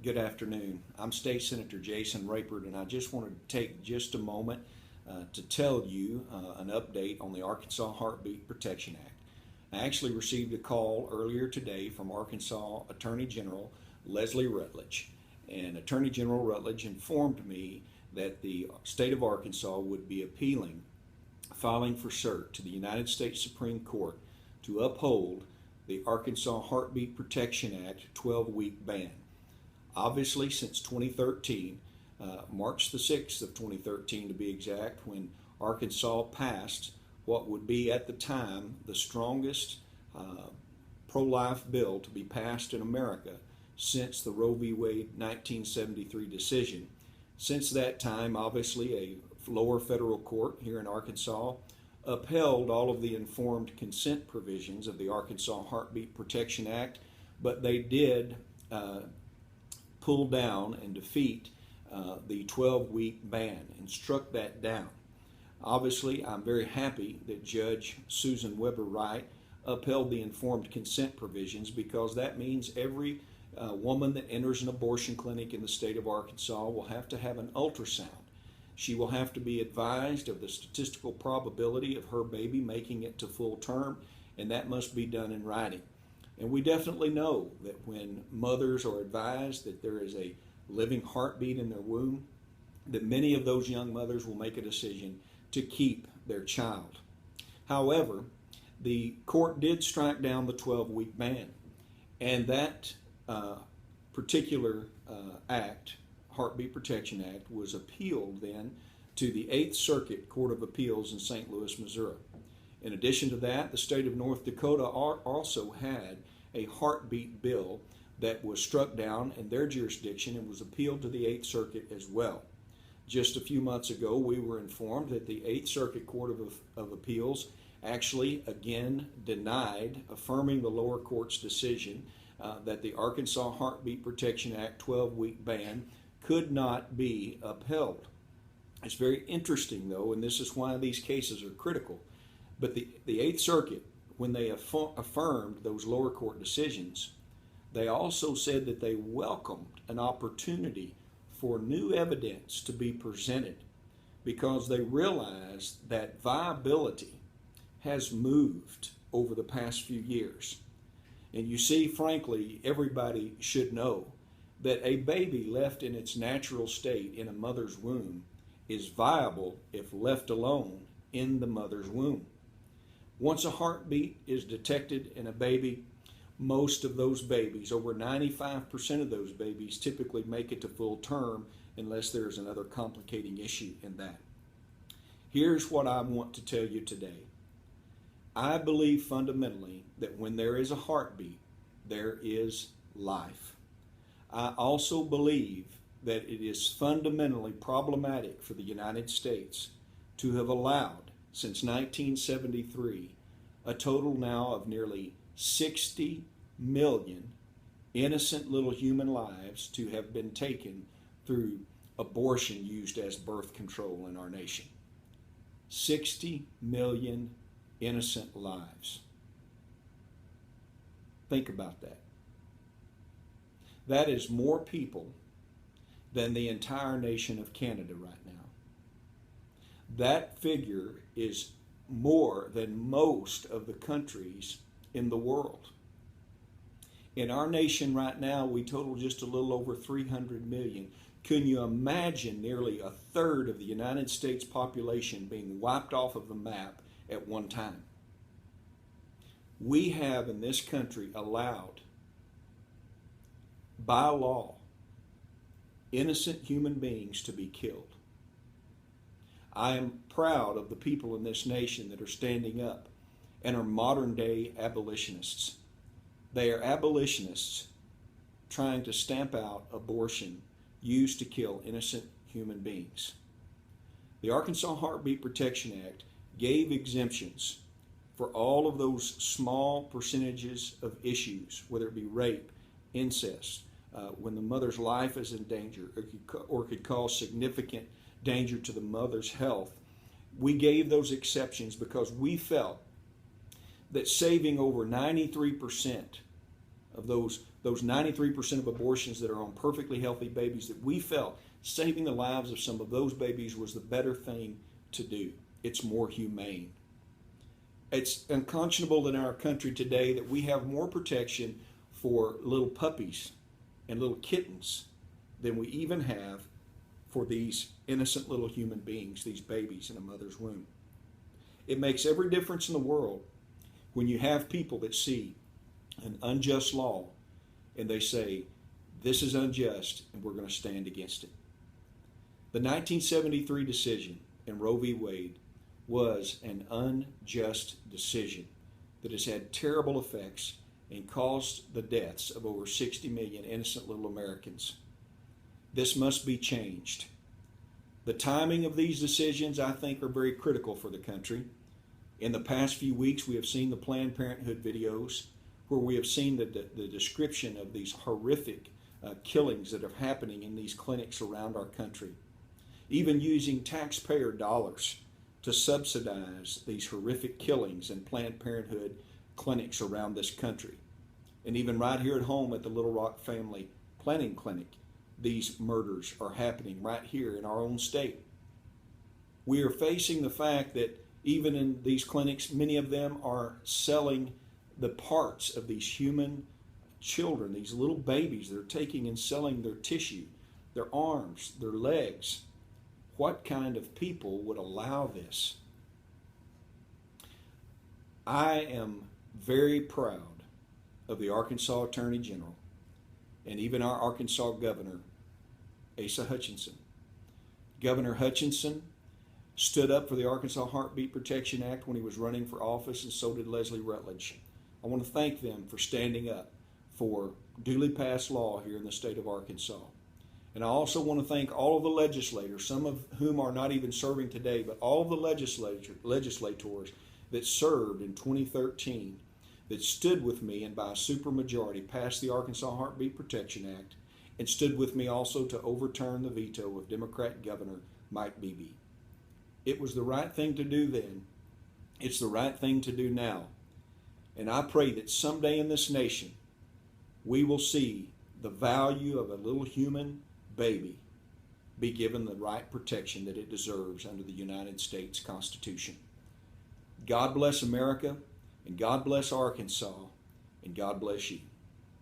Good afternoon. I'm State Senator Jason Rapert, and I just wanted to take just a moment to tell you an update on the Arkansas Heartbeat Protection Act. I actually received a call earlier today from Arkansas Attorney General Leslie Rutledge, and Attorney General Rutledge informed me that the state of Arkansas would be filing for cert to the United States Supreme Court to uphold the Arkansas Heartbeat Protection Act 12-week ban. Obviously, since 2013, March the 6th of 2013 to be exact, when Arkansas passed what would be at the time the strongest pro-life bill to be passed in America since the Roe v. Wade 1973 decision. Since that time, obviously, a lower federal court here in Arkansas upheld all of the informed consent provisions of the Arkansas Heartbeat Protection Act, but they did pull down and defeat the 12-week ban and struck that down. Obviously, I'm very happy that Judge Susan Weber Wright upheld the informed consent provisions, because that means every woman that enters an abortion clinic in the state of Arkansas will have to have an ultrasound. She will have to be advised of the statistical probability of her baby making it to full term, and that must be done in writing. And we definitely know that when mothers are advised that there is a living heartbeat in their womb, that many of those young mothers will make a decision to keep their child. However, the court did strike down the 12-week ban, and that particular act, Heartbeat Protection Act, was appealed then to the 8th Circuit Court of Appeals in St. Louis, Missouri. In addition to that, the state of North Dakota also had a heartbeat bill that was struck down in their jurisdiction and was appealed to the 8th Circuit as well. Just a few months ago, we were informed that the 8th Circuit Court of Appeals actually again denied affirming the lower court's decision that the Arkansas Heartbeat Protection Act 12-week ban could not be upheld. It's very interesting, though, and this is why these cases are critical. But the 8th Circuit, when they affirmed those lower court decisions, they also said that they welcomed an opportunity for new evidence to be presented, because they realized that viability has moved over the past few years. And you see, frankly, everybody should know that a baby left in its natural state in a mother's womb is viable if left alone in the mother's womb. Once a heartbeat is detected in a baby, most of those babies, over 95% of those babies, typically make it to full term unless there's another complicating issue in that. Here's what I want to tell you today. I believe fundamentally that when there is a heartbeat, there is life. I also believe that it is fundamentally problematic for the United States to have allowed, since 1973, a total now of nearly 60 million innocent little human lives to have been taken through abortion used as birth control in our nation. 60 million innocent lives. Think about that. That is more people than the entire nation of Canada right now. That figure is more than most of the countries in the world. In our nation right now, we total just a little over 300 million. Can you imagine nearly a third of the United States population being wiped off of the map at one time? We have in this country allowed, by law, innocent human beings to be killed. I am proud of the people in this nation that are standing up and are modern day abolitionists. They are abolitionists trying to stamp out abortion used to kill innocent human beings. The Arkansas Heartbeat Protection Act gave exemptions for all of those small percentages of issues, whether it be rape, incest, when the mother's life is in danger or could cause significant danger to the mother's health. We gave those exceptions because we felt that saving over 93% of those those 93% of abortions that are on perfectly healthy babies, that we felt saving the lives of some of those babies was the better thing to do. It's more humane. It's unconscionable in our country today that we have more protection for little puppies and little kittens than we even have for these innocent little human beings, these babies in a mother's womb. It makes every difference in the world when you have people that see an unjust law and they say, this is unjust and we're going to stand against it. The 1973 decision in Roe v. Wade was an unjust decision that has had terrible effects and caused the deaths of over 60 million innocent little Americans. This must be changed. The timing of these decisions, I think, are very critical for the country. In the past few weeks, we have seen the Planned Parenthood videos where we have seen the description of these horrific killings that are happening in these clinics around our country. Even using taxpayer dollars to subsidize these horrific killings in Planned Parenthood clinics around this country. And even right here at home at the Little Rock Family Planning Clinic, these murders are happening right here in our own state. We are facing the fact that even in these clinics, many of them are selling the parts of these human children, these little babies. They're taking and selling their tissue, their arms, their legs. What kind of people would allow this? I am very proud of the Arkansas Attorney General and even our Arkansas Governor, Asa Hutchinson. Governor Hutchinson stood up for the Arkansas Heartbeat Protection Act when he was running for office, and so did Leslie Rutledge. I want to thank them for standing up for duly passed law here in the state of Arkansas. And I also want to thank all of the legislators, some of whom are not even serving today, but all of the legislators that served in 2013 that stood with me and by a supermajority passed the Arkansas Heartbeat Protection Act and stood with me also to overturn the veto of Democrat Governor Mike Beebe. It was the right thing to do then. It's the right thing to do now. And I pray that someday in this nation we will see the value of a little human baby be given the right protection that it deserves under the United States Constitution. God bless America, and God bless Arkansas, and God bless you.